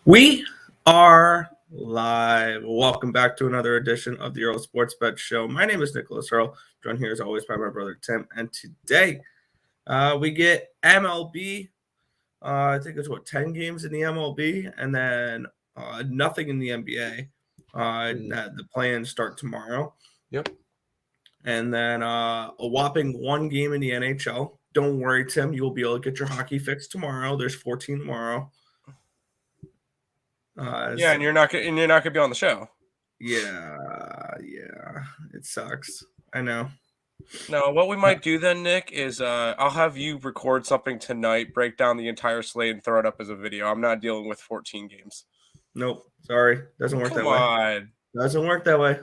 We are live. Welcome back to another edition of the Earle Sports Bet Show. My name is Nicholas Earle, joined here as always by my brother Tim. And today we get MLB. I think it's 10 games in the MLB, and then nothing in the NBA. The plans start tomorrow. Yep. And then a whopping one game in the NHL. Don't worry, Tim. You will be able to get your hockey fix tomorrow. There's 14 tomorrow. And you're not gonna be on the show. Yeah, it sucks. I know. No, what we might do then, Nick, is I'll have you record something tonight, break down the entire slate, and throw it up as a video. I'm not dealing with 14 games. Nope, sorry, doesn't work that way. Come on, doesn't work that way.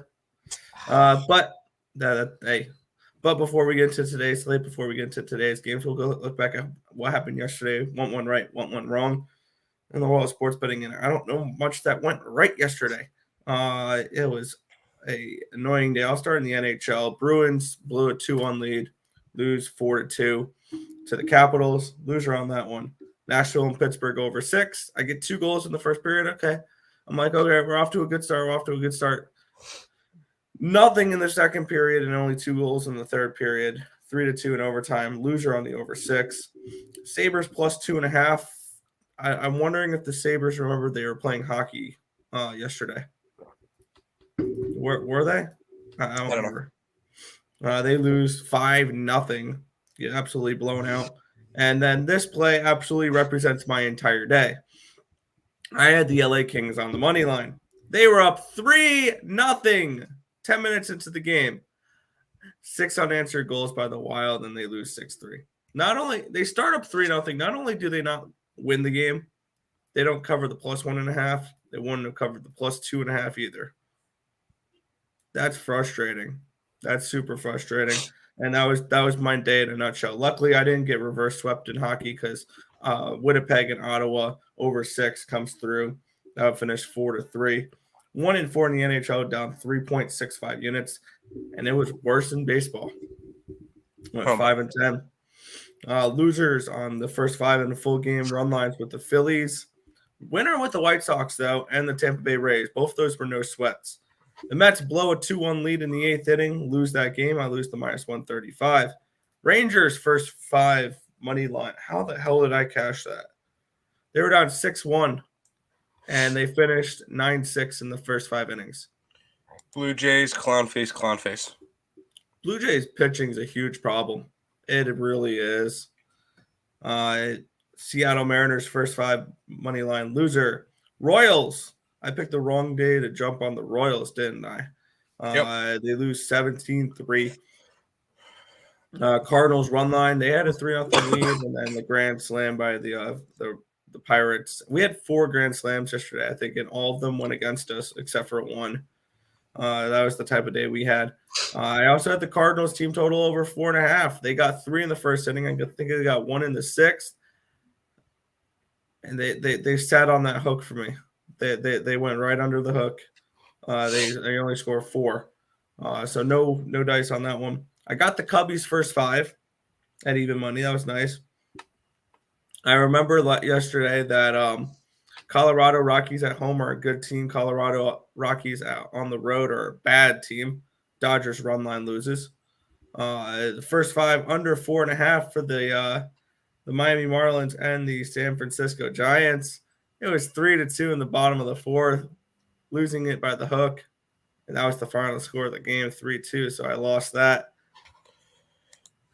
But before we get into today's slate, before we get into today's games, we'll go look back at what happened yesterday. One right, one wrong in the world of sports betting, and I don't know much that went right yesterday. It was a annoying day. I'll start in the NHL. Bruins blew a 2-1 lead, lose 4-2 to the Capitals. Loser on that one. Nashville and Pittsburgh over 6. I get 2 goals in the first period. Okay. I'm like, okay, we're off to a good start. Nothing in the second period and only 2 goals in the third period. 3-2 in overtime. Loser on the over 6. Sabres plus 2.5. I'm wondering if the Sabres remember they were playing hockey yesterday. Were they? I don't remember. They lose 5-0. Get absolutely blown out. And then this play absolutely represents my entire day. I had the LA Kings on the money line. They were up 3-0 10 minutes into the game. 6 unanswered goals by the Wild, and they lose 6-3. Not only they start up 3-0, not only do they not win the game, they don't cover the plus 1.5. They wouldn't have covered the plus 2.5 either. That's frustrating. That's super frustrating. And that was my day in a nutshell. Luckily, I didn't get reverse swept in hockey because Winnipeg and Ottawa over 6 comes through. That would finish 4-3. 1-4 in the NHL, down 3.65 units, and it was worse than baseball. Went 5-10. Losers on the first 5 in the full game. Run lines with the Phillies. Winner with the White Sox, though, and the Tampa Bay Rays. Both those were no sweats. The Mets blow a 2-1 lead in the 8th inning, lose that game. I lose the minus 135. Rangers first 5 money line. How the hell did I cash that? They were down 6-1, and they finished 9-6 in the first 5 innings. Blue Jays, clown face. Blue Jays pitching is a huge problem. It really is. Seattle Mariners first 5 money line loser. Royals. I picked the wrong day to jump on the Royals, didn't I? Yep. They lose 17-3. Cardinals run line. They had a 3-0 lead, and then the grand slam by the Pirates. We had 4 grand slams yesterday, I think, and all of them went against us except for one. That was the type of day we had. I also had the Cardinals team total over 4.5. They got 3 in the first inning. I think they got 1 in the 6th, and they sat on that hook for me. They went right under the hook. They only scored 4, so no dice on that one. I got the Cubbies first 5 at even money. That was nice. I remember yesterday that Colorado Rockies at home are a good team. Colorado Rockies out on the road are a bad team. Dodgers run line loses. The first 5 under 4.5 for the Miami Marlins and the San Francisco Giants. It was 3-2 in the bottom of the 4th, losing it by the hook. And that was the final score of the game, 3-2. So I lost that.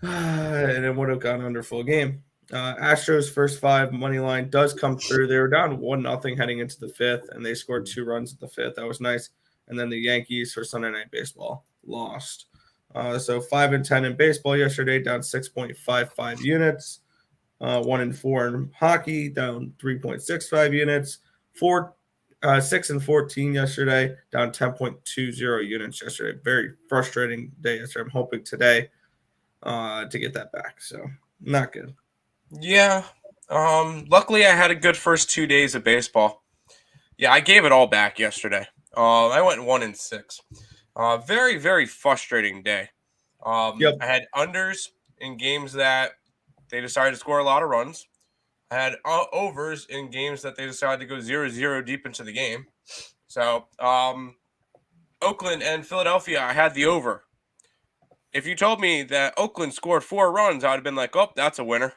And it would have gone under full game. Astros first 5 money line does come through. They were down 1-0 heading into the 5th, and they scored 2 runs at the 5th. That was nice. And then the Yankees for Sunday Night Baseball lost. So 5-10 in baseball yesterday, down 6.55 units. 1-4 in hockey, down 3.65 units. 6-14 yesterday, down 10.20 units yesterday. Very frustrating day yesterday. I'm hoping today to get that back. So not good. Yeah. Luckily, I had a good first 2 days of baseball. Yeah, I gave it all back yesterday. I went 1-6. Very, very frustrating day. I had unders in games that they decided to score a lot of runs. I had overs in games that they decided to go 0-0 deep into the game. So, Oakland and Philadelphia, I had the over. If you told me that Oakland scored 4 runs, I would have been like, oh, that's a winner.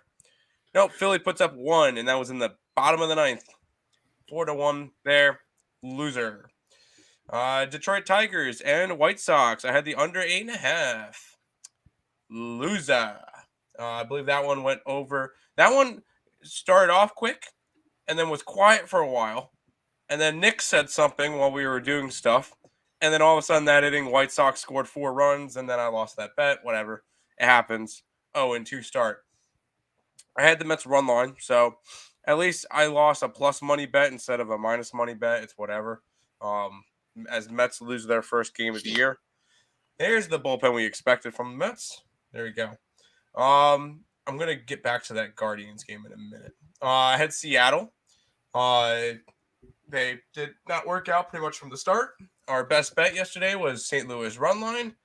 Nope, Philly puts up 1, and that was in the bottom of the 9th. 4-1 there. Loser. Detroit Tigers and White Sox. I had the under 8.5. Loser. I believe that one went over. That one started off quick and then was quiet for a while. And then Nick said something while we were doing stuff. And then all of a sudden that inning, White Sox scored 4 runs, and then I lost that bet. Whatever. It happens. 0-2 start. I had the Mets run line, so at least I lost a plus money bet instead of a minus money bet. It's whatever. As Mets lose their first game of the year. There's the bullpen we expected from the Mets. There we go. I'm going to get back to that Guardians game in a minute. I had Seattle. They did not work out pretty much from the start. Our best bet yesterday was St. Louis run line.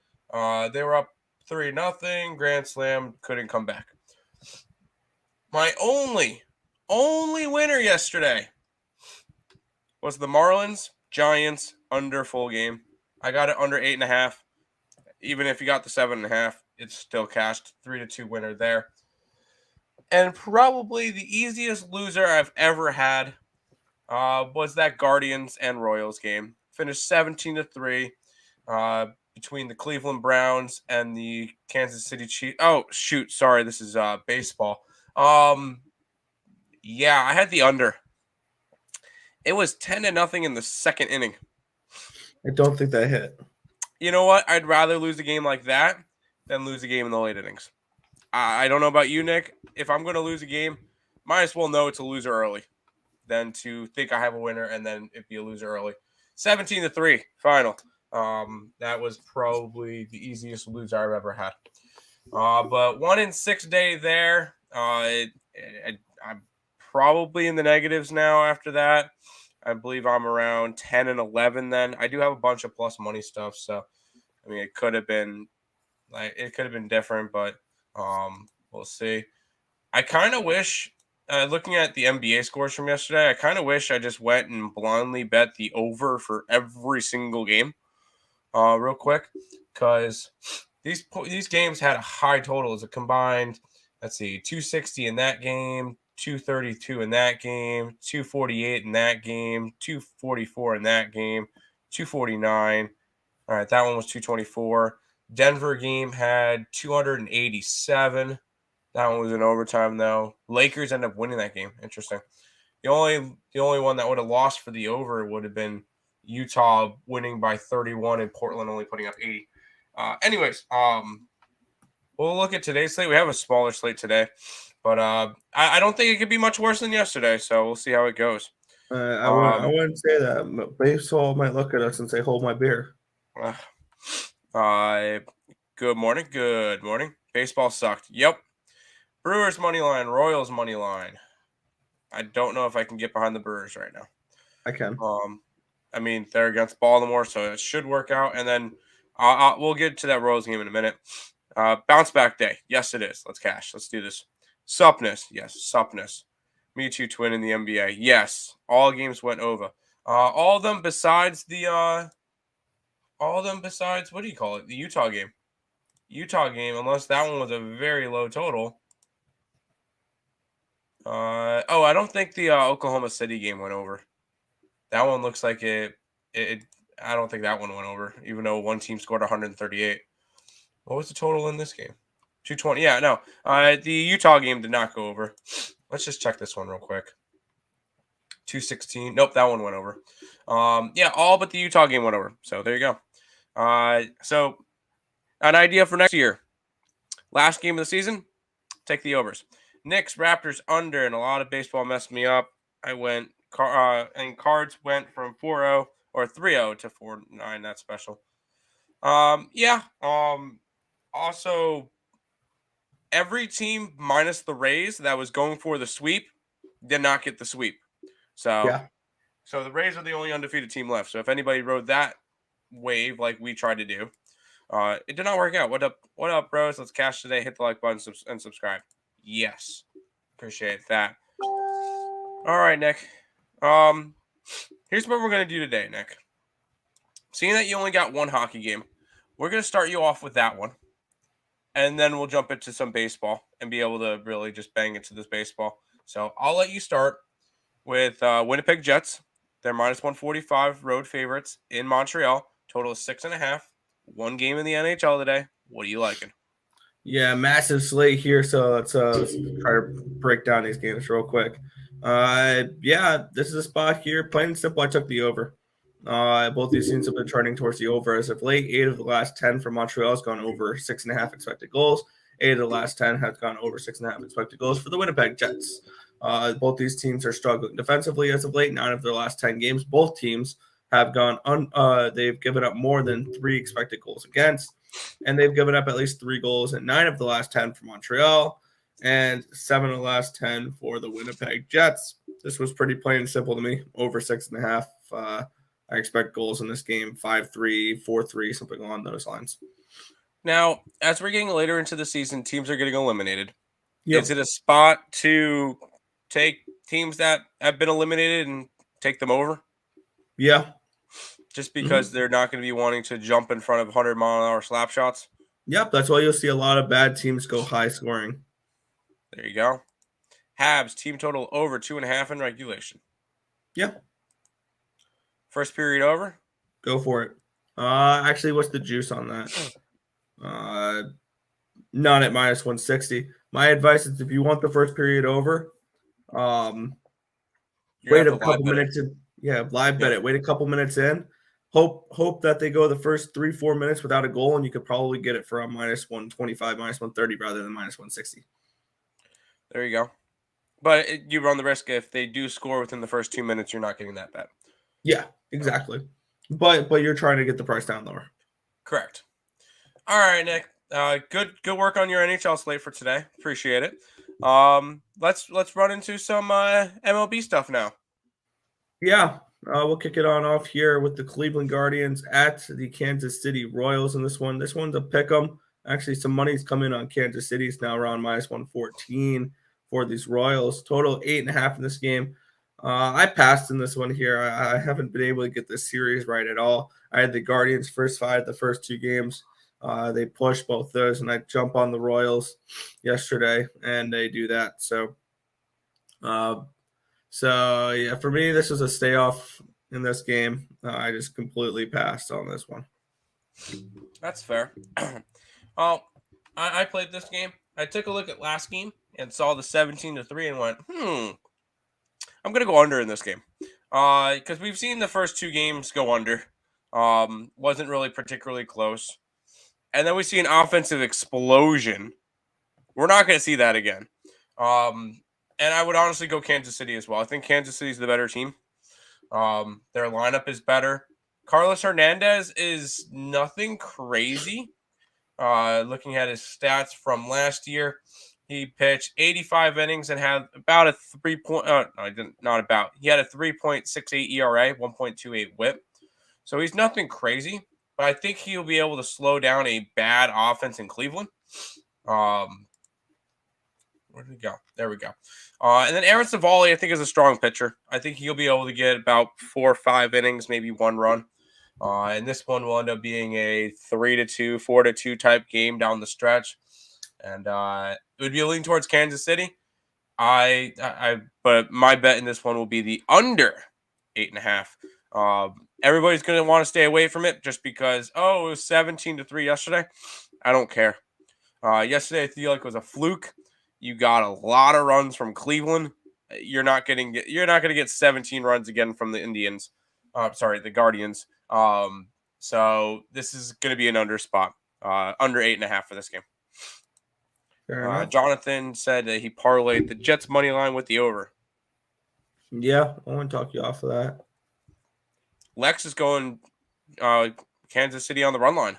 They were up 3-0. Grand slam, couldn't come back. My only winner yesterday was the Marlins Giants under full game. I got it under 8.5. Even if you got the 7.5, it's still cashed. 3-2 winner there. And probably the easiest loser I've ever had was that Guardians and Royals game. Finished 17-3 between the Cleveland Browns and the Kansas City Chiefs. Oh, shoot. Sorry, this is baseball. Yeah, I had the under. It was 10-0 in the second inning. I don't think that hit. You know what? I'd rather lose a game like that than lose a game in the late innings. I don't know about you, Nick. If I'm going to lose a game, might as well know it's a loser early than to think I have a winner and then it be a loser early. 17-3 final. That was probably the easiest loser I've ever had. But 1-6 day there. I'm probably in the negatives now after that. I believe I'm around 10-11 then. I do have a bunch of plus money stuff, so I mean it could have been different, but we'll see. I kind of wish looking at the NBA scores from yesterday, I kind of wish I just went and blindly bet the over for every single game real quick, because these games had a high total as a combined, let's see, 260 in that game, 232 in that game, 248 in that game, 244 in that game, 249. All right, that one was 224. Denver game had 287. That one was in overtime, though. Lakers ended up winning that game. Interesting. The only one that would have lost for the over would have been Utah winning by 31 and Portland only putting up 80. Anyways, we'll look at today's slate. We have a smaller slate today, but I don't think it could be much worse than yesterday, so we'll see how it goes. I wouldn't say that. Baseball might look at us and say, hold my beer. Good morning. Good morning. Baseball sucked. Yep. Brewers money line, Royals money line. I don't know if I can get behind the Brewers right now. I can. I mean, they're against Baltimore, so it should work out. And then we'll get to that Royals game in a minute. Bounce back day. Yes, it is. Let's cash. Let's do this. Suppness. Yes, suppness. Me too, twin in the NBA. Yes, all games went over. All of them besides what do you call it? The Utah game. Unless that one was a very low total. I don't think the Oklahoma City game went over. That one looks like it. I don't think that one went over, even though one team scored 138. What was the total in this game? 220. Yeah, no. The Utah game did not go over. Let's just check this one real quick. 216. Nope, that one went over. Yeah, all but the Utah game went over. So there you go. So an idea for next year. Last game of the season, take the overs. Knicks, Raptors under, and a lot of baseball messed me up. I went, and cards went from 4-0 or 3-0 to 4-9. That's special. Also, every team minus the Rays that was going for the sweep did not get the sweep. So the Rays are the only undefeated team left. So if anybody rode that wave like we tried to do, it did not work out. What up, bros? Let's cash today. Hit the like button and subscribe. Yes. Appreciate that. All right, Nick. Here's what we're going to do today, Nick. Seeing that you only got one hockey game, we're going to start you off with that one. And then we'll jump into some baseball and be able to really just bang into this baseball. So I'll let you start with Winnipeg Jets. They're minus 145 road favorites in Montreal. Total is 6.5. One game in the NHL today. What are you liking? Yeah, massive slate here. So let's try to break down these games real quick. Yeah, this is a spot here. Plain and simple, I took the over. Both these teams have been trending towards the over as of late. 8 of the last 10 for Montreal has gone over 6.5 expected goals. 8 of the last 10 has gone over 6.5 expected goals for the Winnipeg Jets. Both these teams are struggling defensively as of late. 9 of their last 10 games, both teams have gone they've given up more than 3 expected goals against, and they've given up at least 3 goals in 9 of the last 10 for Montreal and 7 of the last 10 for the Winnipeg Jets. This was pretty plain and simple to me. Over 6.5. I expect goals in this game, 5-3, 4-3, something along those lines. Now, as we're getting later into the season, teams are getting eliminated. Yep. Is it a spot to take teams that have been eliminated and take them over? Yeah. Just because they're not going to be wanting to jump in front of 100-mile-an-hour slap shots? Yep, that's why you'll see a lot of bad teams go high scoring. There you go. Habs, team total over 2.5 in regulation. Yeah. First period over? Go for it. Actually, what's the juice on that? Not at minus 160. My advice is if you want the first period over, wait a couple minutes. Live bet it. Wait a couple minutes in. Hope that they go the first 3-4 minutes without a goal, and you could probably get it for a minus 125, minus 130 rather than minus 160. There you go. But you run the risk if they do score within the first 2 minutes, you're not getting that bet. Yeah, exactly. But you're trying to get the price down lower. Correct. All right, Nick. Good work on your NHL slate for today. Appreciate it. Let's run into some MLB stuff now. Yeah, we'll kick it on off here with the Cleveland Guardians at the Kansas City Royals in this one. This one's a pick 'em. Actually, some money's coming on Kansas City. It's now around minus 114 for these Royals. Total 8.5 in this game. I passed in this one here. I haven't been able to get this series right at all. I had the Guardians first 5 the first 2 games. They pushed both those, and I jump on the Royals yesterday, and they do that. So yeah, for me, this was a stay off in this game. I just completely passed on this one. That's fair. Well, I played this game. I took a look at last game and saw the 17-3 and went, I'm going to go under in this game. Because we've seen the first 2 games go under. Wasn't really particularly close. And then we see an offensive explosion. We're not going to see that again. And I would honestly go Kansas City as well. I think Kansas City is the better team. Their lineup is better. Carlos Hernandez is nothing crazy. Looking at his stats from last year, he pitched 85 innings and had about a 3 point. He had a 3.68 ERA, 1.28 WHIP. So he's nothing crazy, but I think he'll be able to slow down a bad offense in Cleveland. Where did we go? There we go. And then Aaron Savali, I think, is a strong pitcher. I think he'll be able to get about 4 or 5 innings, maybe 1 run. And this one will end up being a 3-2, 4-2 type game down the stretch. And it would be a lean towards Kansas City. But my bet in this one will be the under 8.5. Everybody's going to want to stay away from it just because, it was 17-3 yesterday. I don't care. Yesterday, I feel like it was a fluke. You got a lot of runs from Cleveland. You're not going to get 17 runs again from the the Guardians. So this is going to be an under spot, under 8.5 for this game. Jonathan said that he parlayed the Jets money line with the over. Yeah, I want to talk you off of that. Lex is going Kansas City on the run line.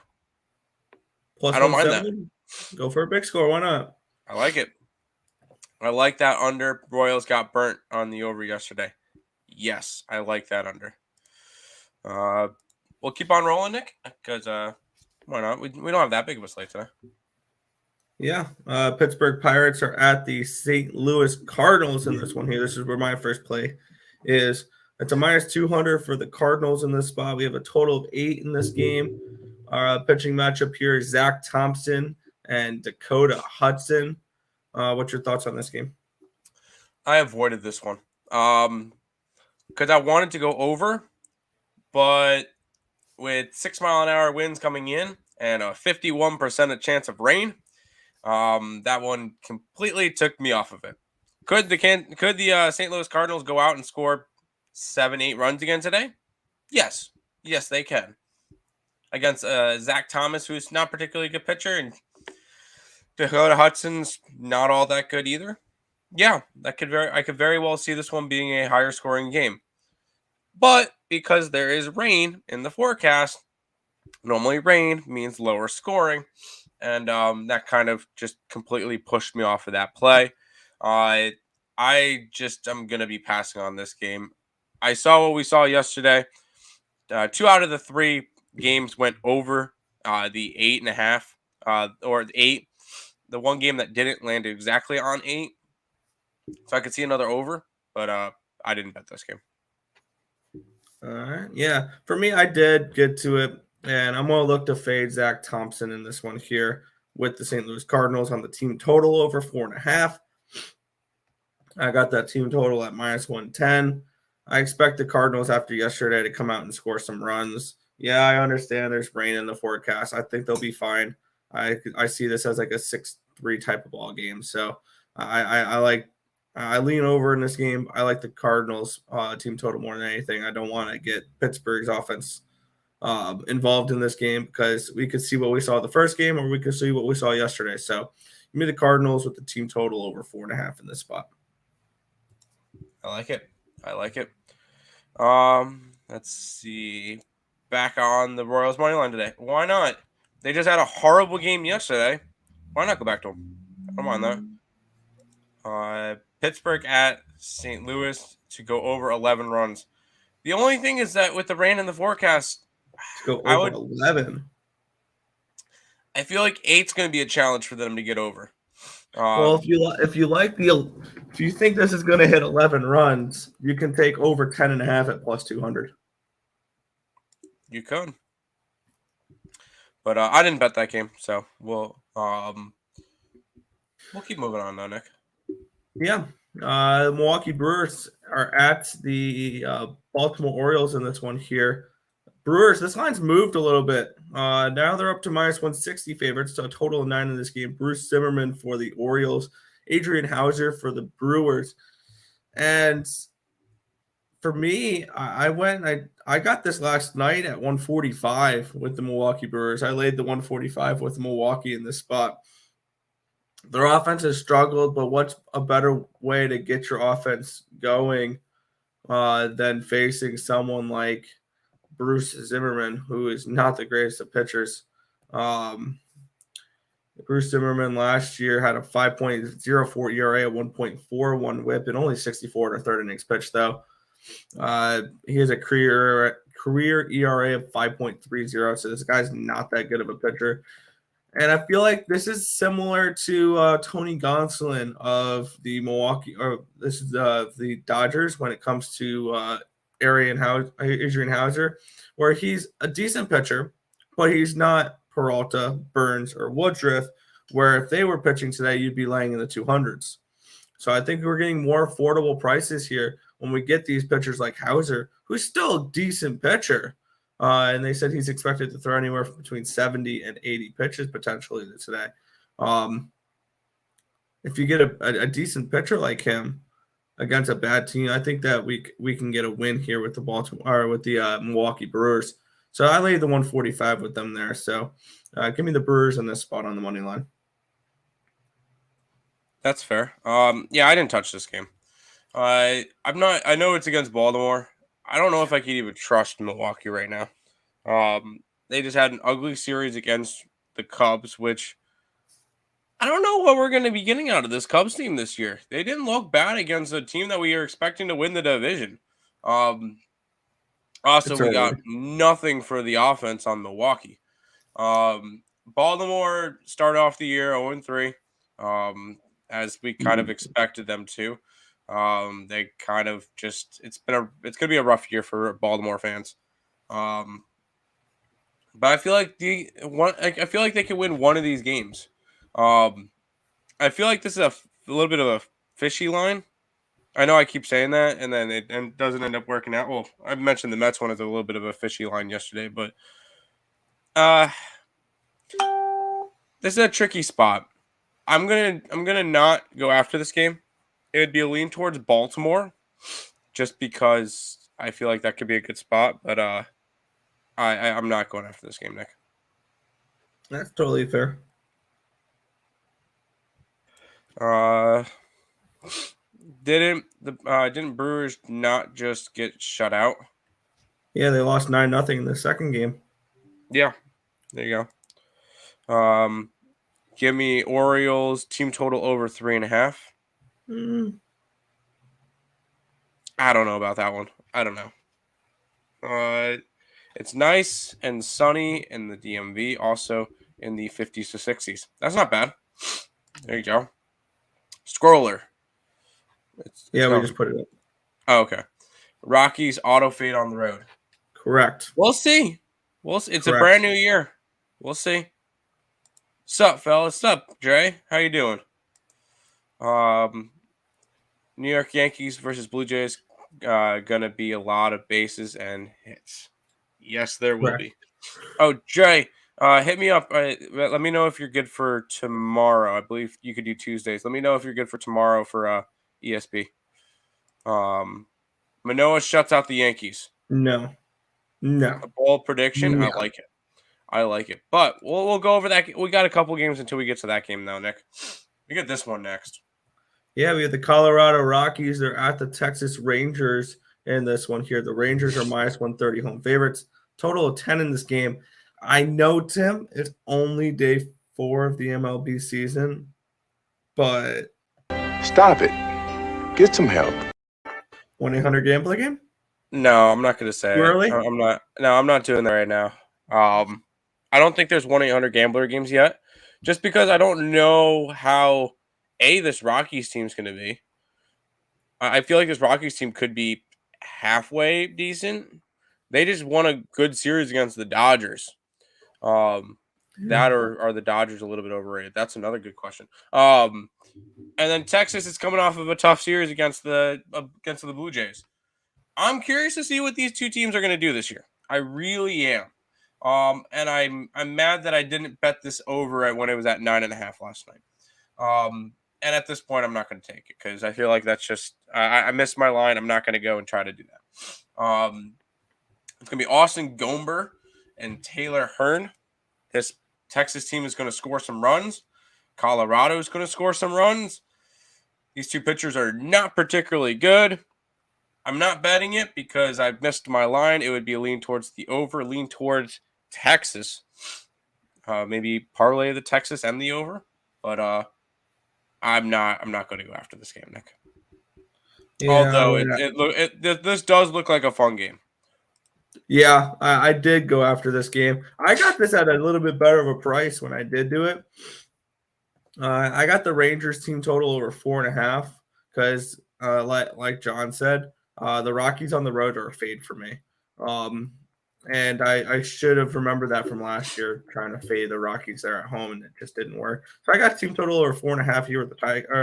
Plus I don't mind that. Go for a big score. Why not? I like it. I like that under. Royals got burnt on the over yesterday. Yes, I like that under. We'll keep on rolling, Nick, because why not? We don't have that big of a slate today. Yeah, Pittsburgh Pirates are at the St. Louis Cardinals in this one here. This is where my first play is. It's a minus 200 for the Cardinals in this spot. We have a total of 8 in this game. Our pitching matchup here is Zach Thompson and Dakota Hudson. What's your thoughts on this game? I avoided this one because I wanted to go over, but with 6-mile-an-hour winds coming in and a 51% chance of rain, that one completely took me off of it. Could the St. Louis Cardinals go out and score 7-8 runs again today? Yes, they can. Against Zach Thomas, who's not particularly a good pitcher, and Dakota Hudson's not all that good either. Yeah, I could very well see this one being a higher scoring game. But because there is rain in the forecast, normally rain means lower scoring, and that kind of just completely pushed me off of that play. I'm gonna be passing on this game. I saw what we saw yesterday. 2 out of the 3 games went over the 8.5 or the 8. The one game that didn't land exactly on 8, so I could see another over, but I didn't bet this game. All right. Yeah. For me, I did get to it, and I'm going to look to fade Zach Thompson in this one here with the St. Louis Cardinals on the team total over 4.5. I got that team total at minus 110. I expect the Cardinals after yesterday to come out and score some runs. Yeah, I understand there's rain in the forecast. I think they'll be fine. I see this as like a 6-3 type of ball game. So I lean over in this game. I like the Cardinals team total more than anything. I don't want to get Pittsburgh's offense involved in this game because we could see what we saw the first game or we could see what we saw yesterday. So give me the Cardinals with the team total over 4.5 in this spot. I like it. Let's see. Back on the Royals money line today. Why not? They just had a horrible game yesterday. Why not go back to them? I don't mind that. Pittsburgh at St. Louis to go over 11 runs. The only thing is that with the rain in the forecast, Let's go over 11. I feel like 8's going to be a challenge for them to get over. Well, if you think this is going to hit 11 runs, you can take over 10.5 at plus 200. You could, but I didn't bet that game, so we'll keep moving on though, Nick. Yeah, the Milwaukee Brewers are at the Baltimore Orioles in this one here. Brewers, this line's moved a little bit. Now they're up to minus 160 favorites, so a total of 9 in this game. Bruce Zimmerman for the Orioles, Adrian Hauser for the Brewers. And for me, I got this last night at 145 with the Milwaukee Brewers. I laid the 145 with Milwaukee in this spot. Their offense has struggled, but what's a better way to get your offense going than facing someone like Bruce Zimmerman, who is not the greatest of pitchers. Bruce Zimmerman last year had a 5.04 ERA, a 1.41 WHIP, and only 64 in a third innings pitch, though. He has a career ERA of 5.30, so this guy's not that good of a pitcher. And I feel like this is similar to Tony Gonsolin of the Milwaukee, or this is the Dodgers when it comes to Adrian Hauser, where he's a decent pitcher, but he's not Peralta, Burns, or Woodruff, where if they were pitching today, you'd be laying in the 200s. So I think we're getting more affordable prices here when we get these pitchers like Hauser, who's still a decent pitcher. And they said he's expected to throw anywhere between 70 and 80 pitches potentially today. If you get a decent pitcher like him against a bad team, I think that we can get a win here with the Milwaukee Brewers. So I laid the 145 with them there. So give me the Brewers in this spot on the money line. That's fair. Yeah, I didn't touch this game. I know it's against Baltimore. I don't know if I can even trust Milwaukee right now. They just had an ugly series against the Cubs, which I don't know what we're going to be getting out of this Cubs team this year. They didn't look bad against a team that we are expecting to win the division. Also, we got nothing for the offense on Milwaukee. Baltimore started off the year 0-3, as we kind of expected them to. They kind of just it's going to be a rough year for Baltimore fans. But I feel like I feel like they can win one of these games. I feel like this is a little bit of a fishy line. I know I keep saying that, and then it doesn't end up working out. Well, I mentioned the Mets one as a little bit of a fishy line yesterday, but this is a tricky spot. I'm gonna not go after this game. It would be a lean towards Baltimore, just because I feel like that could be a good spot. But I'm not going after this game, Nick. That's totally fair. Didn't Brewers not just get shut out? Yeah, they lost 9-0 in the second game. Yeah, there you go. Give me Orioles team total over 3.5. I don't know about that one. I don't know. It's nice and sunny in the DMV, also in the 50s to 60s. That's not bad. There you go. Scroller. We just put it up. Oh, okay. Rockies auto fade on the road. Correct. We'll see. It's a brand new year. We'll see. Sup, fellas? Sup, Dre? How you doing? New York Yankees versus Blue Jays. Gonna be a lot of bases and hits. Yes, there will be. Oh, Dre, hit me up. Let me know if you're good for tomorrow. I believe you could do Tuesdays. Let me know if you're good for tomorrow for ESB. Manoah shuts out the Yankees. No. A bold prediction. No. I like it. But we'll go over that. We got a couple games until we get to that game, though, Nick. We get this one next. Yeah, we have the Colorado Rockies. They're at the Texas Rangers in this one here. The Rangers are minus 130 home favorites. Total of 10 in this game. I know, Tim, it's only day 4 of the MLB season, but stop it. Get some help. 1-800-GAMBLER game? No, I'm not going to say Early? I'm not. No, I'm not doing that right now. I don't think there's 1-800-GAMBLER games yet, just because I don't know how this Rockies team is going to be. I feel like this Rockies team could be halfway decent. They just won a good series against the Dodgers. That or are the Dodgers a little bit overrated? That's another good question. And then Texas is coming off of a tough series against the Blue Jays. I'm curious to see what these two teams are going to do this year. I really am. And I'm mad that I didn't bet this over when it was at 9.5 last night. And at this point, I'm not going to take it because I feel like that's just I missed my line. I'm not going to go and try to do that. It's going to be Austin Gomber and Taylor Hearn. This Texas team is going to score some runs. Colorado is going to score some runs. These two pitchers are not particularly good. I'm not betting it because I've missed my line. It would be a lean towards the over, lean towards Texas. Maybe parlay the Texas and the over. But I'm not going to go after this game, Nick. Yeah, although this does look like a fun game. Yeah, I did go after this game. I got this at a little bit better of a price when I did do it. I got the Rangers team total over 4.5 because, like John said, the Rockies on the road are a fade for me. And I should have remembered that from last year, trying to fade the Rockies there at home, and it just didn't work. So I got team total over 4.5 here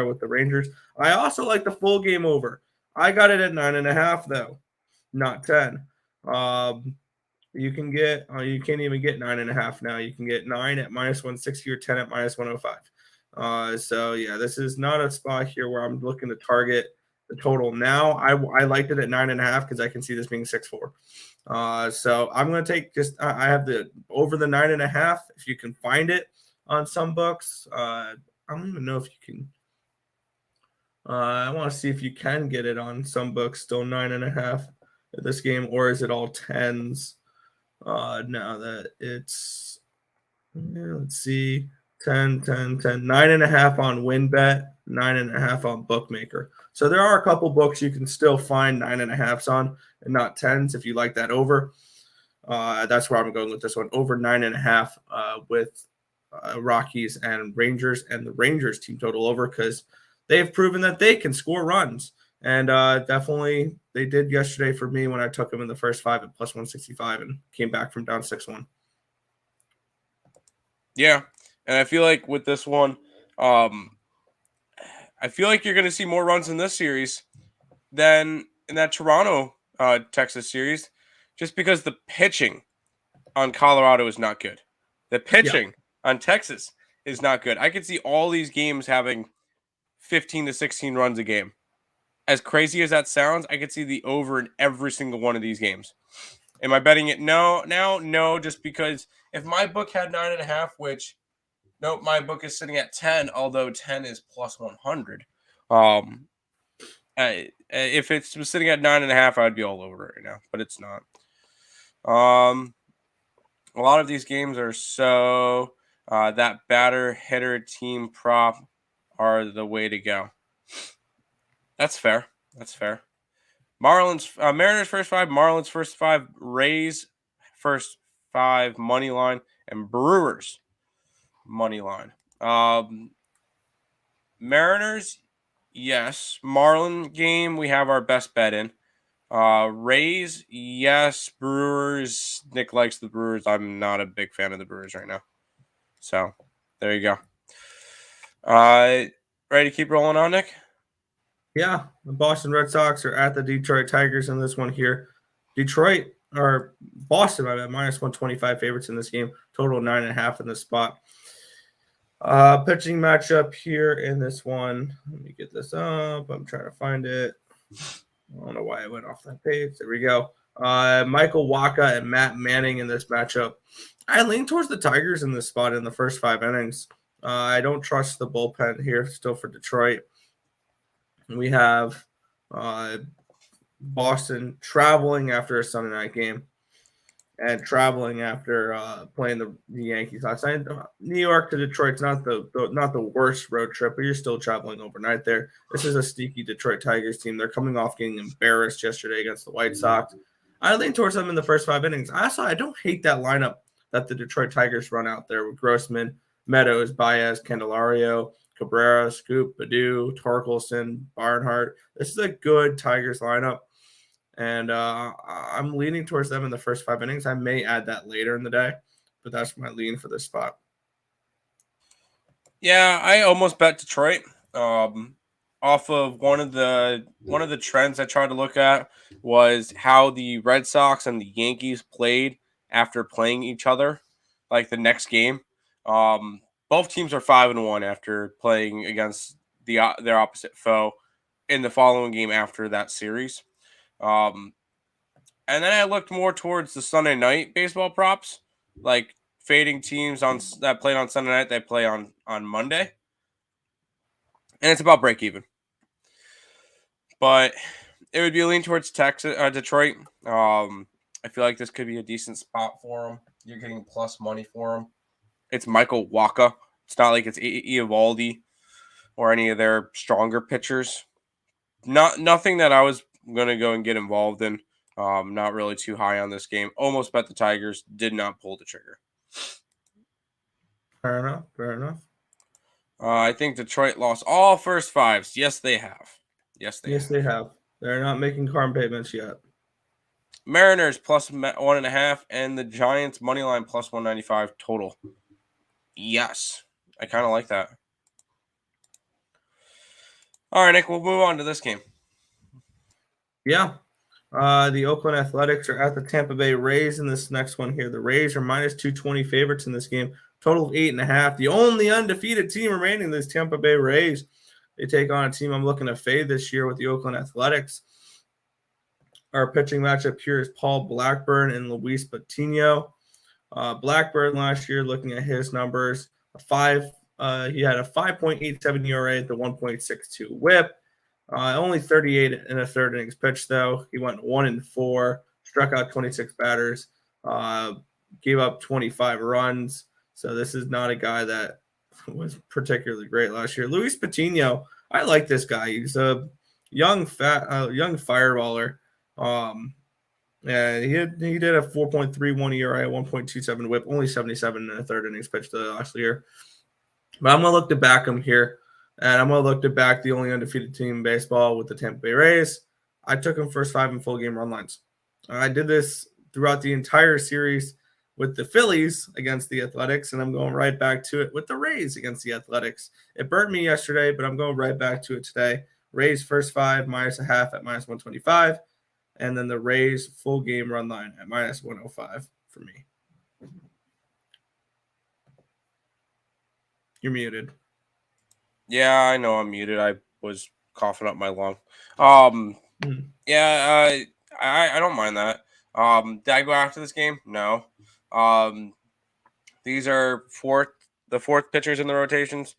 with the Rangers. I also like the full game over. I got it at 9.5 though, not 10. You can get you can't even get 9.5 now. You can get 9 at minus 160 or 10 at minus 105. So yeah, this is not a spot here where I'm looking to target the total now. I liked it at 9.5 because I can see this being 6-4. So I'm going to take I have the over the 9.5. If you can find it on some books, I don't even know if you can. I want to see if you can get it on some books still 9.5 at this game, or is it all 10s? Now that it's let's see. 10, 9.5 on WinBet, 9.5 on Bookmaker. So there are a couple books you can still find 9.5s on and not 10s if you like that over. That's where I'm going with this one, over 9.5 with Rockies and Rangers and the Rangers team total over because they've proven that they can score runs. And definitely they did yesterday for me when I took them in the first 5 at plus 165 and came back from down 6-1. Yeah, and I feel like with this one, I feel like you're going to see more runs in this series than in that Toronto Texas series, just because the pitching on Colorado is not good. The pitching on Texas is not good. I could see all these games having 15 to 16 runs a game. As crazy as that sounds, I could see the over in every single one of these games. Am I betting it? No, just because if my book had 9.5, which, nope, my book is sitting at 10, although 10 is plus 100. If it was sitting at 9.5, I'd be all over it right now, but it's not. A lot of these games are so that batter hitter team prop are the way to go. That's fair. Mariners first 5, Marlins first 5, Rays first 5 money line, and Brewers money line. Mariners, yes. Marlin game, we have our best bet in. Rays, yes. Brewers, Nick likes the Brewers. I'm not a big fan of the Brewers right now. So, there you go. Ready to keep rolling on, Nick? Yeah, the Boston Red Sox are at the Detroit Tigers in this one here. Boston, I bet, minus 125 favorites in this game. Total 9.5 in this spot. Pitching matchup here in this one. Let me get this up. I'm trying to find it. I don't know why I went off that page. There we go. Michael Wacha and Matt Manning in this matchup. I lean towards the Tigers in this spot in the first 5 innings. I don't trust the bullpen here still for Detroit. We have Boston traveling after a Sunday night game and traveling after playing the Yankees last night. New York to Detroit's not the worst road trip, but you're still traveling overnight there. This is a sneaky Detroit Tigers team. They're coming off getting embarrassed yesterday against the White Sox. I lean towards them in the first 5 innings. I don't hate that lineup that the Detroit Tigers run out there with Grossman, Meadows, Baez, Candelario, Cabrera, Scoop, Baду, Torkelson, Barnhart. This is a good Tigers lineup, and I'm leaning towards them in the first 5 innings. I may add that later in the day, but that's my lean for this spot. Yeah, I almost bet Detroit. Off of one of the trends I tried to look at was how the Red Sox and the Yankees played after playing each other, like the next game. Both teams are 5-1 after playing against their opposite foe in the following game after that series. And then I looked more towards the Sunday night baseball props, like fading teams that played on Sunday night, they play on Monday. And it's about break even. But it would be a lean towards Detroit. I feel like this could be a decent spot for them. You're getting plus money for them. It's Michael Wacha. It's not like it's Eovaldi or any of their stronger pitchers. Nothing that I was going to go and get involved in. Not really too high on this game. Almost bet the Tigers. Did not pull the trigger. Fair enough. I think Detroit lost all first 5s. Yes, they have. Yes, they have. They're not making car payments yet. Mariners plus 1.5 and the Giants money line plus 195 total. Yes, I kind of like that. All right, Nick, we'll move on to this game. Yeah. The Oakland Athletics are at the Tampa Bay Rays in this next one here. The Rays are minus 220 favorites in this game. Total of 8.5. The only undefeated team remaining is Tampa Bay Rays. They take on a team I'm looking to fade this year with the Oakland Athletics. Our pitching matchup here is Paul Blackburn and Luis Patinio. Blackburn last year, looking at his numbers, he had a 5.87 ERA at the 1.62 WHIP. Only 38 in a third innings pitched, though. He went 1-4, struck out 26 batters, gave up 25 runs. So this is not a guy that was particularly great last year. Luis Patinio, I like this guy. He's a young fireballer. Yeah, he did a 4.31 ERA, 1.27 WHIP, only 77 in the third innings pitched last year. But I'm gonna look to back him here, and I'm gonna look to back the only undefeated team in baseball with the Tampa Bay Rays. I took him first 5 in full game run lines. I did this throughout the entire series with the Phillies against the Athletics, and I'm going right back to it with the Rays against the Athletics. It burnt me yesterday, but I'm going right back to it today. Rays first 5 minus a half at minus 125, and then the Rays full game run line at minus 105 for me. You're muted. Yeah, I know I'm muted. I was coughing up my lung. Yeah, I don't mind that. Did I go after this game? No. These are the fourth pitchers in the rotations.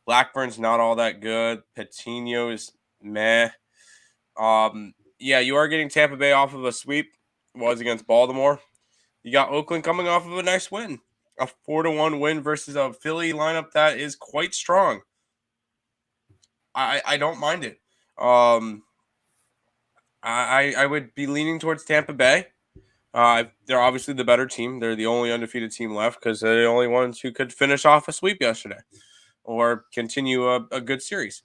Blackburn's not all that good. Patinio's meh. Yeah, you are getting Tampa Bay off of a sweep. It was against Baltimore. You got Oakland coming off of a nice win. A 4-1 win versus a Philly lineup that is quite strong. I don't mind it. I would be leaning towards Tampa Bay. They're obviously the better team. They're the only undefeated team left because they're the only ones who could finish off a sweep yesterday or continue a good series.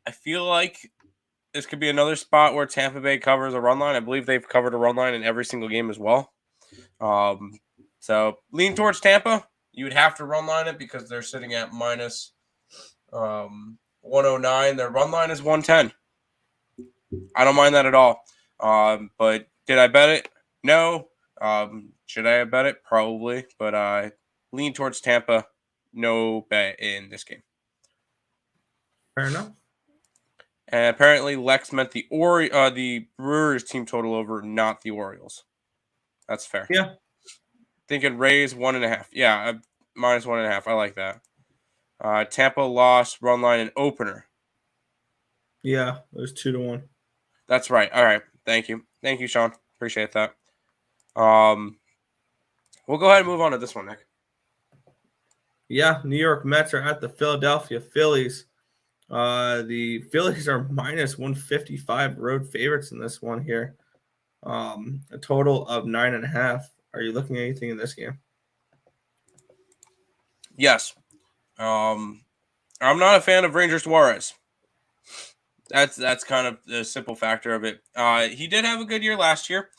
I feel like this could be another spot where Tampa Bay covers a run line. I believe they've covered a run line in every single game as well. So lean towards Tampa. You would have to run line it because they're sitting at minus 109. Their run line is 110. I don't mind that at all. But did I bet it? No. Should I have bet it? Probably. But lean towards Tampa. No bet in this game. Fair enough. And apparently Lex meant the Brewers team total over, not the Orioles. That's fair. Yeah. Thinking Rays 1.5. Yeah, minus 1.5. I like that. Tampa lost run line and opener. Yeah, it was 2-1. That's right. All right. Thank you. Thank you, Sean. Appreciate that. We'll go ahead and move on to this one, Nick. Yeah, New York Mets are at the Philadelphia Phillies. The Phillies are minus 155 road favorites in this one here. A total of 9.5. Are you looking at anything in this game? Yes. I'm not a fan of Ranger Suarez. That's kind of the simple factor of it. He did have a good year last year.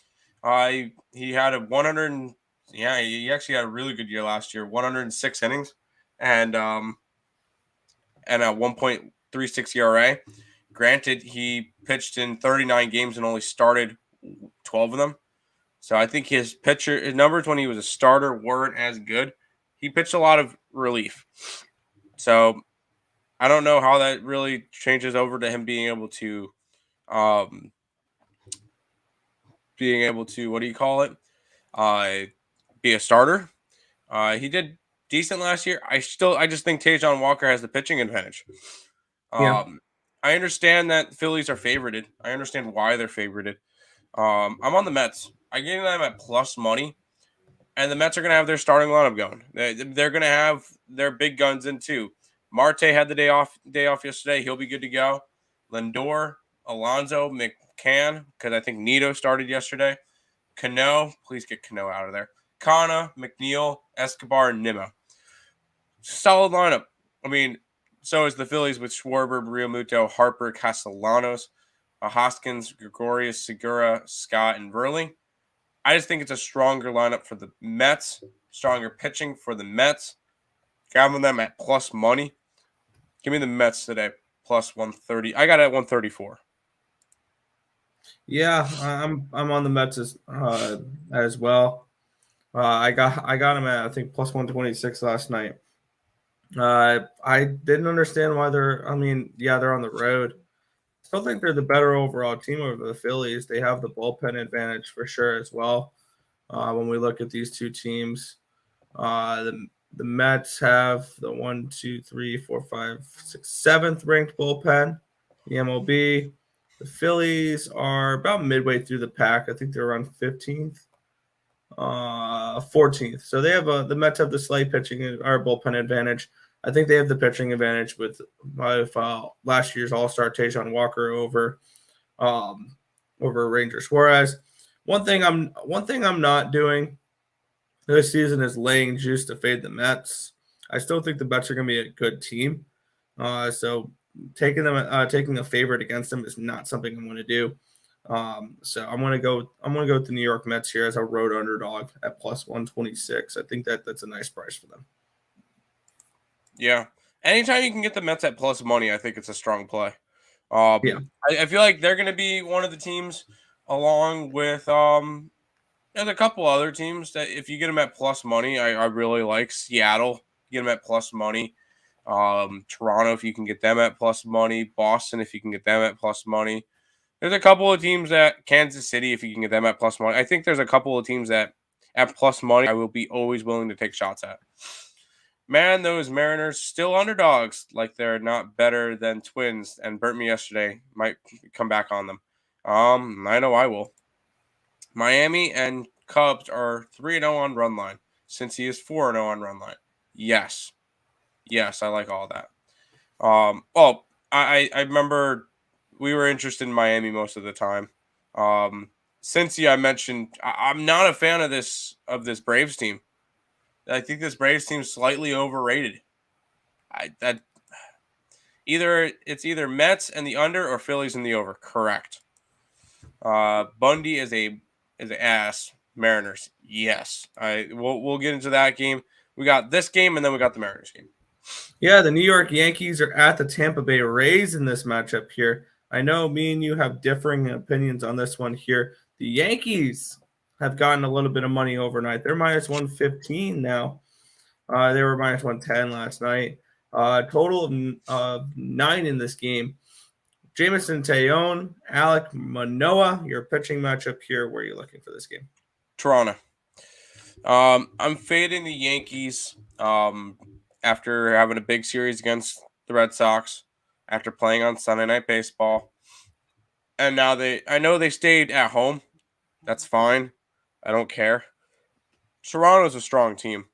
He had a 100. Yeah, he actually had a really good year last year. 106 innings, and a 1.36 ERA. Granted, he pitched in 39 games and only started 12 of them. So I think his numbers when he was a starter weren't as good. He pitched a lot of relief. So I don't know how that really changes over to him being able to what do you call it? Be a starter. He did decent last year. I just think Tajon Walker has the pitching advantage. Yeah. I understand that Phillies are favorited. I understand why they're favorited. I'm on the Mets. I gave them at plus money, and the Mets are going to have their starting lineup going. They're going to have their big guns in too. Marte had the day off yesterday. He'll be good to go. Lindor, Alonso, McCann, because I think Nito started yesterday. Cano, please get Cano out of there. Kana, McNeil, Escobar, and Nimmo. Solid lineup. I mean, so is the Phillies with Schwarber, Realmuto, Harper, Castellanos, Hoskins, Gregorius, Segura, Scott, and Earle. I just think it's a stronger lineup for the Mets, stronger pitching for the Mets. Grabbing them at plus money. Give me the Mets today, plus 130. I got it at 134. Yeah, I'm on the Mets as well. I got him at I think plus 126 last night. I didn't understand why they're on the road. I still think they're the better overall team over the Phillies. They have the bullpen advantage for sure as well. When we look at these two teams, the Mets have the 1, 2, 3, 4, 5, 6, 7th ranked bullpen, the MLB. The Phillies are about midway through the pack. I think they're around 15th, 14th. So they have the Mets have the slight pitching or bullpen advantage. I think they have the pitching advantage with last year's All-Star Tajon Walker over. over Rangers. Whereas one thing I'm not doing this season is laying juice to fade the Mets. I still think the Mets are going to be a good team. So taking a favorite against them is not something I'm going to do. So I'm going to go with the New York Mets here as a road underdog at plus 126. I think that's a nice price for them. Yeah. Anytime you can get the Mets at plus money, I think it's a strong play. Yeah. I feel like they're going to be one of the teams along with there's a couple other teams that if you get them at plus money, I really like Seattle. You get them at plus money. Toronto, if you can get them at plus money. Boston, if you can get them at plus money. There's a couple of teams at Kansas City, if you can get them at plus money. I think there's a couple of teams that at plus money I will be always willing to take shots at. Man, those Mariners still underdogs, like they're not better than Twins, and burnt me yesterday. Might come back on them. I know I will. Miami and Cubs are 3-0 on run line. Cincy is 4-0 on run line. Yes, I like all that. I remember we were interested in Miami most of the time. Cincy, I mentioned I'm not a fan of this Braves team. I think this Braves team is slightly overrated. Either Mets and the under or Phillies and the over. Correct. Bundy is an ass. Mariners. Yes. We'll get into that game. We got this game and then we got the Mariners game. Yeah, the New York Yankees are at the Tampa Bay Rays in this matchup here. I know me and you have differing opinions on this one here. The Yankees have gotten a little bit of money overnight. They're minus 115 now. They were minus 110 last night. Total of 9 in this game. Jameson Taillon, Alek Manoah, your pitching matchup here. Where are you looking for this game? Toronto. I'm fading the Yankees after having a big series against the Red Sox, after playing on Sunday Night Baseball. And now I know they stayed at home. That's fine. I don't care. Toronto's a strong team.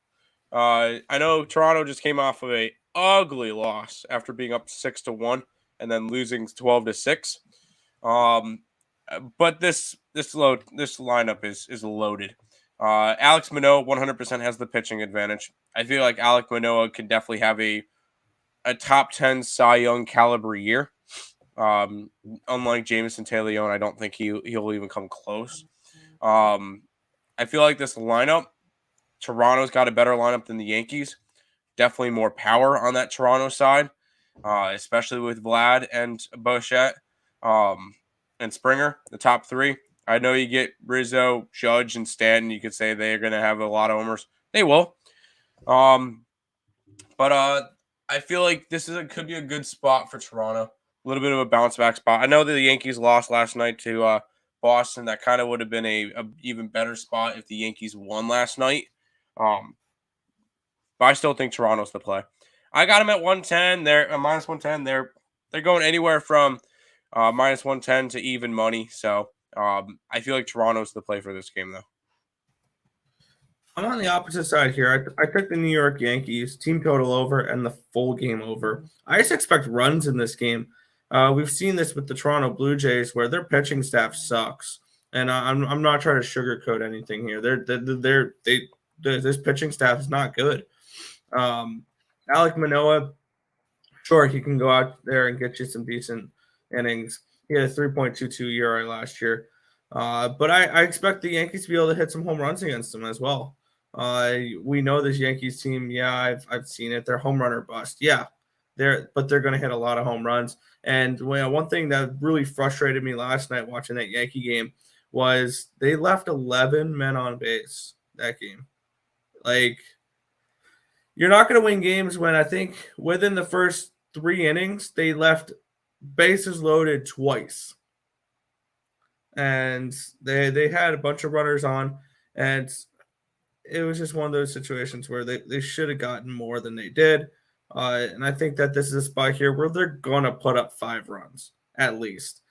I know Toronto just came off of a ugly loss after being up 6-1 and then losing 12-6. But this lineup is loaded. Alex Manoah 100% has the pitching advantage. I feel like Alek Manoah can definitely have a top 10 Cy Young caliber year. Unlike Jameson Taillon, I don't think he'll even come close. I feel like this lineup, Toronto's got a better lineup than the Yankees. Definitely more power on that Toronto side, especially with Vlad and Bichette and Springer, the top 3. I know you get Rizzo, Judge, and Stanton. You could say they're going to have a lot of homers. They will. But I feel like could be a good spot for Toronto. A little bit of a bounce back spot. I know that the Yankees lost last night to Boston. That kind of would have been a even better spot if the Yankees won last night. But I still think Toronto's the play. I got them at 110. They're minus 110. They're going anywhere from minus 110 to even money. So I feel like Toronto's the play for this game, though. I'm on the opposite side here. I took the New York Yankees team total over and the full game over. I just expect runs in this game. We've seen this with the Toronto Blue Jays where their pitching staff sucks, and I'm not trying to sugarcoat anything here. This pitching staff is not good. Alek Manoah, sure, he can go out there and get you some decent innings. He had a 3.22 ERA last year. But I expect the Yankees to be able to hit some home runs against them as well. We know this Yankees team. Yeah, I've seen it. They're home run or bust. Yeah, they're going to hit a lot of home runs. And one thing that really frustrated me last night watching that Yankee game was they left 11 men on base that game. Like, you're not going to win games when I think within the first 3 innings they left bases loaded twice. And they had a bunch of runners on, and it was just one of those situations where they should have gotten more than they did. And I think that this is a spot here where they're going to put up 5 runs at least.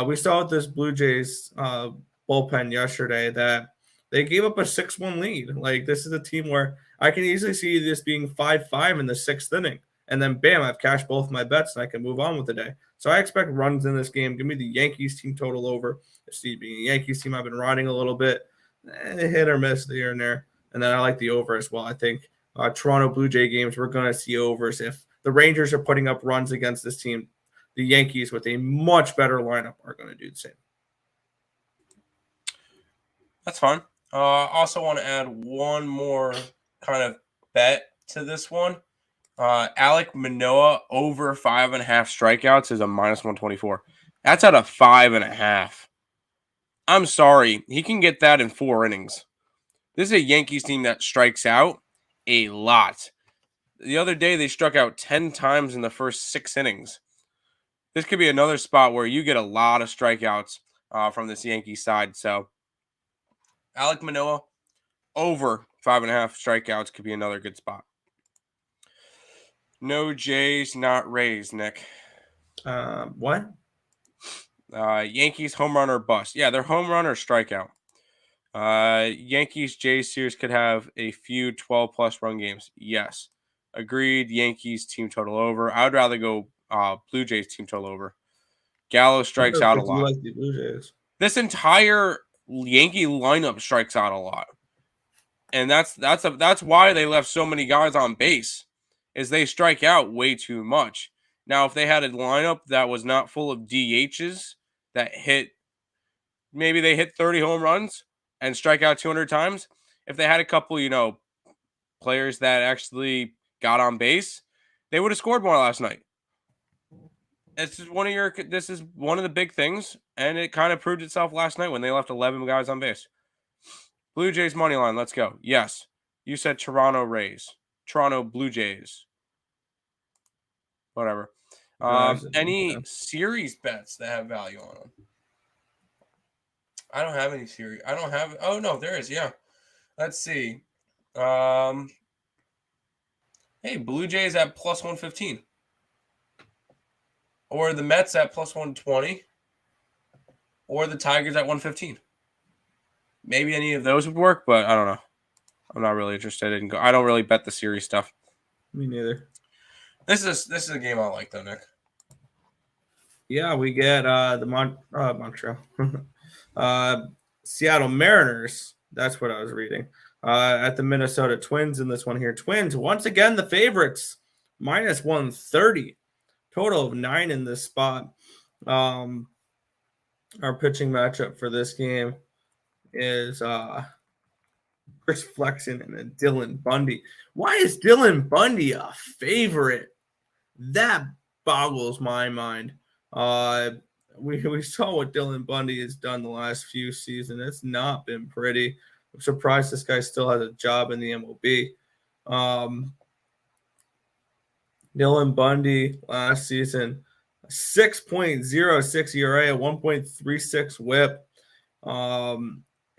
We saw with this Blue Jays bullpen yesterday that they gave up a 6-1 lead. Like, this is a team where I can easily see this being 5-5 in the 6th inning, and then bam, I've cashed both my bets and I can move on with the day. So I expect runs in this game. Give me the Yankees team total over. Steve being a Yankees team, I've been riding a little bit, hit or miss here and there. And then I like the over as well. I think Toronto Blue Jay games, we're going to see overs. If the Rangers are putting up runs against this team, the Yankees with a much better lineup are going to do the same. That's fine. Also want to add one more kind of bet to this one. Alek Manoah over 5.5 strikeouts is a -124. That's at a 5.5. I'm sorry. He can get that in 4 innings. This is a Yankees team that strikes out a lot. The other day, they struck out 10 times in the first 6 innings. This could be another spot where you get a lot of strikeouts from this Yankees side. So, Alek Manoah over 5.5 strikeouts could be another good spot. No Jays, not Rays, Nick. What? Yankees home run or bust. Yeah, they're home run or strikeout. Yankees Jays series could have a few 12+ run games. Yes. Agreed. Yankees team total over. I would rather go Blue Jays team total over. Gallo strikes out a lot. Like the Blue Jays. This entire Yankee lineup strikes out a lot. And that's why they left so many guys on base, is they strike out way too much. Now, if they had a lineup that was not full of DHs that maybe they hit 30 home runs and strike out 200 times. If they had a couple, players that actually got on base, they would have scored more last night. This is one of the big things, and it kind of proved itself last night when they left 11 guys on base. Blue Jays money line, let's go. Yes, you said Toronto Blue Jays. Whatever. Any series bets that have value on them? I don't have any series. I don't have. Oh no, there is. Yeah. Let's see. Hey, Blue Jays at +115, or the Mets at +120, or the Tigers at 115. Maybe any of those would work, but I don't know. I'm not really interested in. I don't really bet the series stuff. Me neither. This is a game I like though, Nick. Yeah, we get the Montreal. Seattle Mariners. That's what I was reading. At the Minnesota Twins in this one here. Twins, once again, the favorites. -130. Total of 9 in this spot. Our pitching matchup for this game is Chris Flexen and Dylan Bundy. Why is Dylan Bundy a favorite? That boggles my mind. We saw what Dylan Bundy has done the last few seasons. It's not been pretty. I'm surprised this guy still has a job in the MLB. Dylan Bundy last season, 6.06 ERA, a 1.36 WHIP.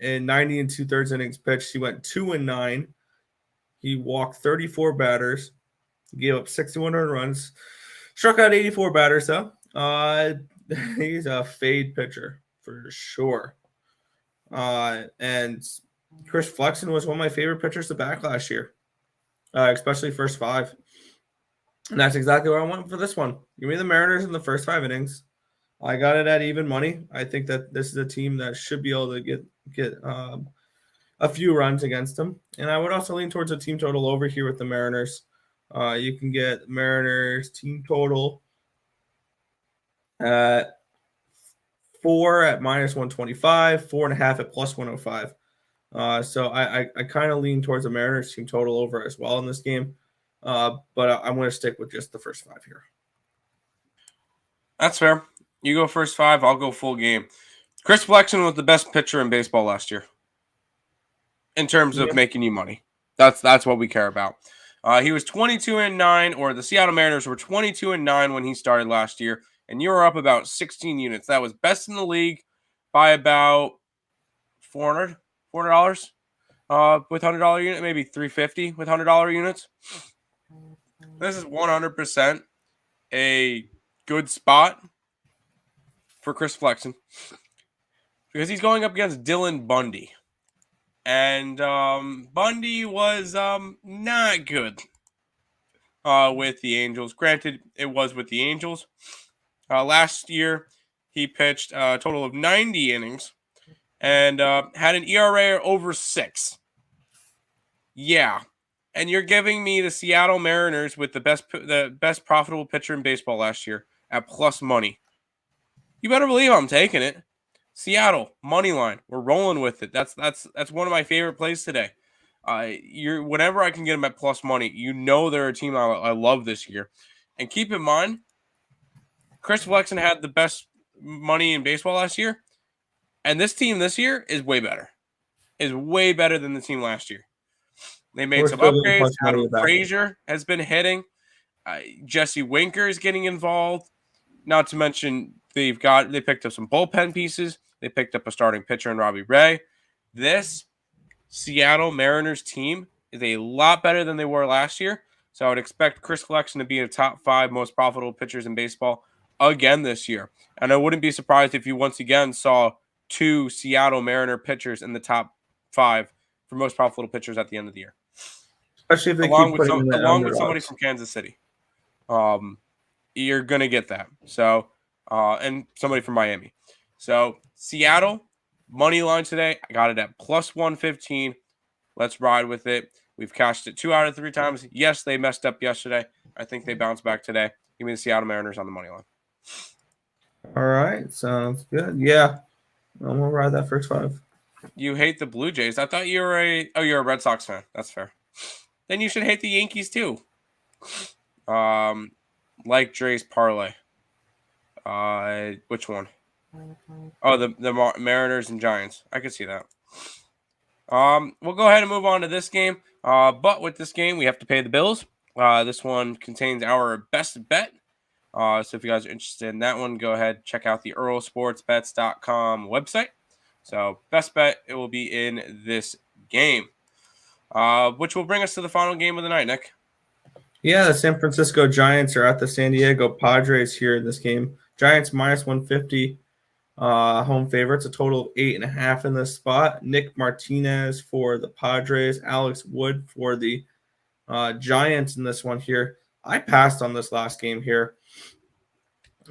In 90 2/3 innings pitched, he went 2-9. He walked 34 batters, gave up 61 earned runs, struck out 84 batters though. He's a fade pitcher for sure. And Chris Flexen was one of my favorite pitchers to back last year, especially first 5. And that's exactly what I want for this one. Give me the Mariners in the first 5 innings. I got it at even money. I think that this is a team that should be able to get a few runs against them. And I would also lean towards a team total over here with the Mariners. You can get Mariners team total at 4 at -125, 4.5 at +105. So I kind of lean towards the Mariners team total over as well in this game. But I'm going to stick with just the first 5 here. That's fair. You go first 5, I'll go full game. Chris Flexen was the best pitcher in baseball last year in terms of making you money. That's what we care about. He was 22-9, or the Seattle Mariners were 22-9 when he started last year, and you were up about 16 units. That was best in the league by about $400 with $100 unit, maybe $350 with $100 units. This is 100% a good spot for Chris Flexen because he's going up against Dylan Bundy. And Bundy was not good. with the Angels. Granted, it was with the Angels. Last year, he pitched a total of 90 innings and had an ERA over 6. Yeah. And you're giving me the Seattle Mariners with the best profitable pitcher in baseball last year at plus money. You better believe I'm taking it. Seattle money line. We're rolling with it. That's one of my favorite plays today. Whenever I can get them at plus money, they're a team I love this year. And keep in mind, Chris Flexen had the best money in baseball last year, and this team this year is way better. Is way better than the team last year. They made some upgrades. Adam Frazier has been hitting. Jesse Winker is getting involved. Not to mention they picked up some bullpen pieces. They picked up a starting pitcher in Robbie Ray. This Seattle Mariners team is a lot better than they were last year. So I would expect Chris Flexen to be in the top 5 most profitable pitchers in baseball again this year. And I wouldn't be surprised if you once again saw 2 Seattle Mariner pitchers in the top 5 for most profitable pitchers at the end of the year. Especially if they along keep with putting somebody from Kansas City. You're gonna get that. So and somebody from Miami. So Seattle money line today. I got it at plus 115. Let's ride with it. We've cashed it 2 out of 3 times. Yes, they messed up yesterday. I think they bounced back today. Give me the Seattle Mariners on the money line. All right, sounds good. Yeah, I'm gonna ride that first 5. You hate the Blue Jays. I thought you're a Red Sox fan. That's fair. Then you should hate the Yankees too. Like Dre's parlay. Which one? Oh, the Mariners and Giants. I could see that. We'll go ahead and move on to this game. But with this game, we have to pay the bills. This one contains our best bet. So if you guys are interested in that one, go ahead, check out the EarleSportsBets.com website. So best bet, it will be in this game, which will bring us to the final game of the night, Nick. Yeah, the San Francisco Giants are at the San Diego Padres here in this game. Giants minus 150, home favorites, a total of 8.5 in this spot. Nick Martinez for the Padres, Alex Wood for the Giants in this one here. I passed on this last game here.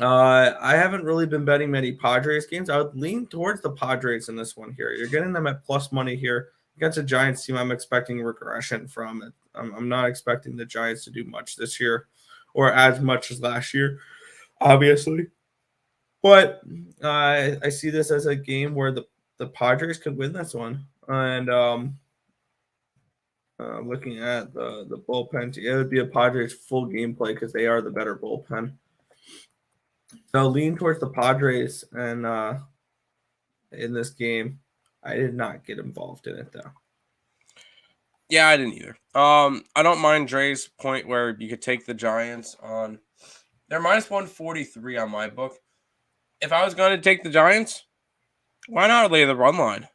I haven't really been betting many Padres games. I would lean towards the Padres in this one here. You're getting them at plus money here. Against a Giants team, I'm expecting regression from it. I'm not expecting the Giants to do much this year or as much as last year, obviously. But I see this as a game where the Padres could win this one. And looking at the bullpen, it would be a Padres full gameplay because they are the better bullpen. So lean towards the Padres and in this game. I did not get involved in it, though. Yeah, I didn't either. I don't mind Dre's point where you could take the Giants on. They're minus 143 on my book. If I was going to take the Giants, why not lay the run line?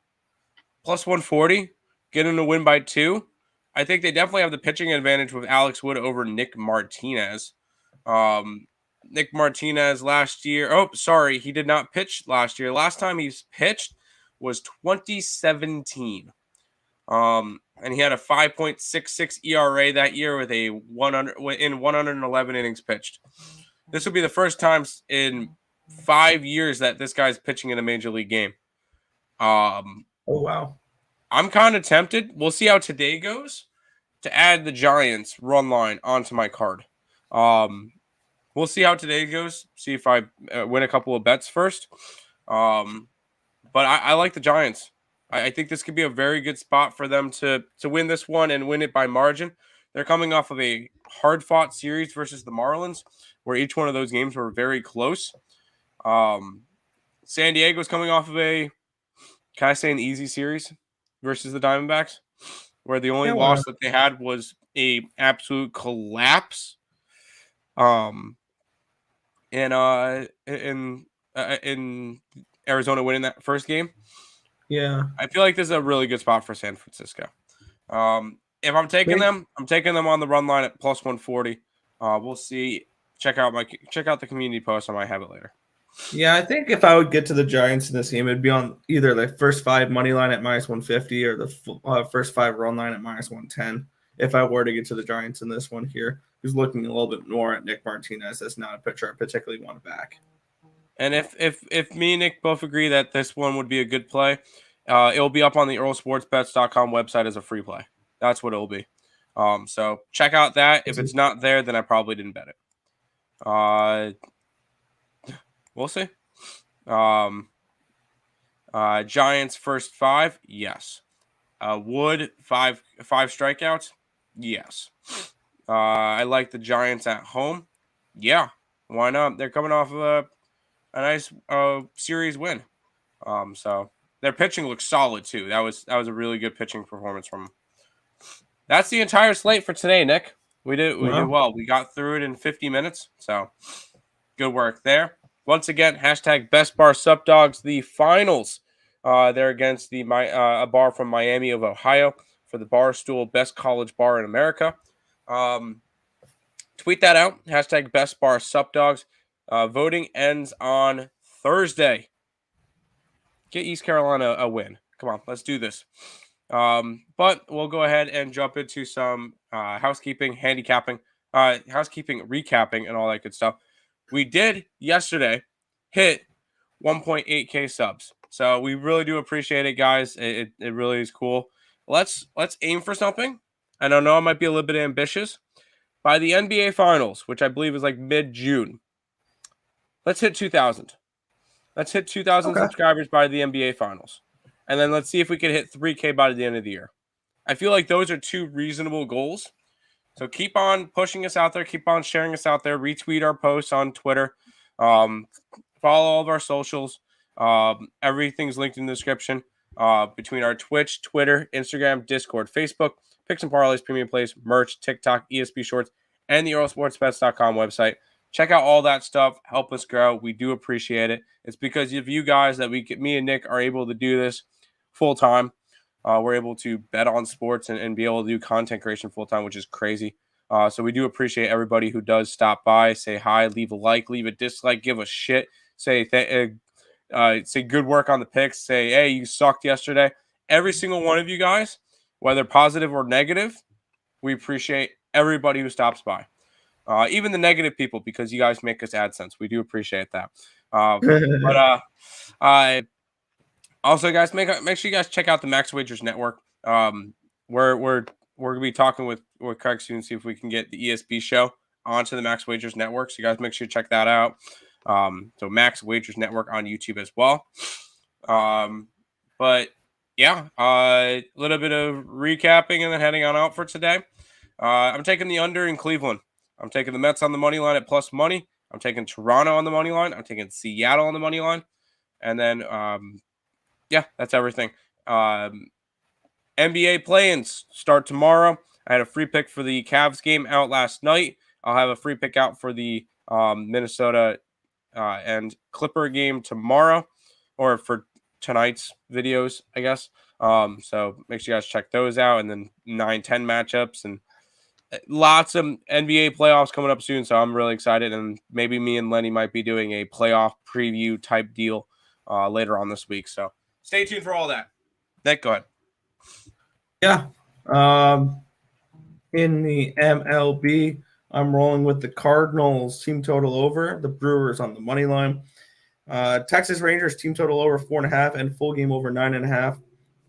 Plus 140, get them to win by 2. I think they definitely have the pitching advantage with Alex Wood over Nick Martinez. Nick Martinez last year. Oh, sorry, he did not pitch last year. Last time he pitched was 2017. And he had a 5.66 ERA that year with a 111 innings pitched. This will be the first time in 5 years that this guy's pitching in a major league game. Oh, wow. I'm kind of tempted. We'll see how today goes to add the Giants run line onto my card. We'll see how today goes. See if I win a couple of bets first. But I like the Giants. I think this could be a very good spot for them to win this one and win it by margin. They're coming off of a hard-fought series versus the Marlins, where each one of those games were very close. San Diego's coming off of an easy series versus the Diamondbacks, where the only loss that they had was a absolute collapse. In Arizona winning that first game. Yeah. I feel like this is a really good spot for San Francisco. If I'm taking them, I'm taking them on the run line at plus 140. We'll see. Check out the community post. I might have it later. Yeah, I think if I would get to the Giants in this game, it'd be on either the first 5 money line at minus 150 or the first 5 run line at minus 110. if I were to get to the Giants in this one here, who's looking a little bit more at Nick Martinez as not a pitcher I particularly want to back. And if me and Nick both agree that this one would be a good play, it will be up on the EarleSportsBets.com website as a free play. That's what it will be. So check out that. If it's not there, then I probably didn't bet it. We'll see. Giants first 5, yes. Wood 5 strikeouts, yes. I like the Giants at home, yeah. Why not? They're coming off of a nice series win. So their pitching looks solid too. That was a really good pitching performance from them. That's the entire slate for today, Nick. We did well. We got through it in 50 minutes. So good work there. Once again, hashtag Best Bar Sup Dogs. The finals. They're against a bar from Miami of Ohio for the Barstool Best College Bar in America. Tweet that out. Hashtag Best Bar Sup Dogs. Voting ends on Thursday. Get East Carolina a win. Come on, let's do this. But we'll go ahead and jump into some housekeeping, recapping, and all that good stuff. We did yesterday hit 1.8K subs. So we really do appreciate it, guys. It really is cool. Let's aim for something. And I know I might be a little bit ambitious. By the NBA Finals, which I believe is like mid-June, let's hit 2,000. Let's hit 2,000 subscribers by the NBA Finals. And then let's see if we can hit 3K by the end of the year. I feel like those are 2 reasonable goals. So keep on pushing us out there. Keep on sharing us out there. Retweet our posts on Twitter. Follow all of our socials. Everything's linked in the description between our Twitch, Twitter, Instagram, Discord, Facebook, Picks and Parleys, Premium Plays, merch, TikTok, ESP Shorts, and the EarleSportsBets.com website. Check out all that stuff. Help us grow. We do appreciate it. It's because of you guys that me and Nick are able to do this full time. We're able to bet on sports and be able to do content creation full time, which is crazy. So we do appreciate everybody who does stop by, say hi, leave a like, leave a dislike, give a shit, say good work on the picks, say, hey, you sucked yesterday. Every single one of you guys, whether positive or negative, we appreciate everybody who stops by. Even the negative people, because you guys make us AdSense. We do appreciate that. Also, guys, make sure you guys check out the Max Wagers Network. We're gonna be talking with Craig soon, see if we can get the ESB show onto the Max Wagers Network. So you guys make sure you check that out. So Max Wagers Network on YouTube as well. But yeah, a little bit of recapping and then heading on out for today. I'm taking the under in Cleveland. I'm taking the Mets on the money line at plus money. I'm taking Toronto on the money line. I'm taking Seattle on the money line. And then, yeah, that's everything. NBA play-ins start tomorrow. I had a free pick for the Cavs game out last night. I'll have a free pick out for the Minnesota and Clipper game tomorrow, or for tonight's videos, I guess. So make sure you guys check those out. And then 9-10 matchups and lots of NBA playoffs coming up soon. So I'm really excited. And maybe me and Lenny might be doing a playoff preview type deal later on this week. So stay tuned for all that. Nick, go ahead. Yeah. In the MLB, I'm rolling with the Cardinals team total over, the Brewers on the money line. Texas Rangers team total over 4.5 and full game over 9.5.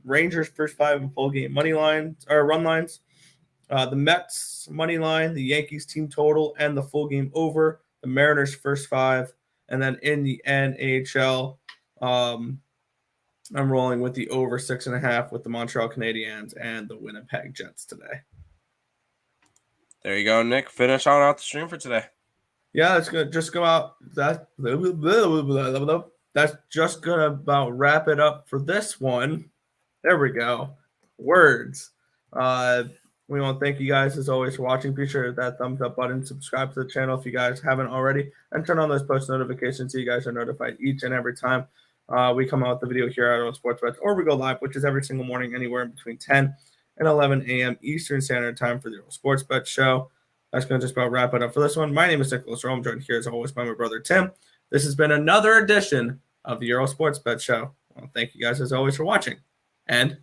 Rangers first 5 and full game money lines or run lines. The Mets money line, the Yankees team total and the full game over. The Mariners first 5, and then in the NHL, I'm rolling with the over 6.5 with the Montreal Canadiens and the Winnipeg Jets today. There you go, Nick. Finish on out the stream for today. Yeah, that's gonna just go out. That's just gonna about wrap it up for this one. There we go. Words. We want to thank you guys as always for watching. Be sure to hit that thumbs up button, subscribe to the channel if you guys haven't already, and turn on those post notifications so you guys are notified each and every time we come out with the video here at Sports Bets, or we go live, which is every single morning, anywhere in between 10 and 11 a.m. Eastern Standard Time for the Sports Bet Show. That's going to just about wrap it up for this one. My name is Nicholas Earle. I'm joined here as always by my brother Tim. This has been another edition of the Earle Sports Bet Show. Well, thank you guys as always for watching, and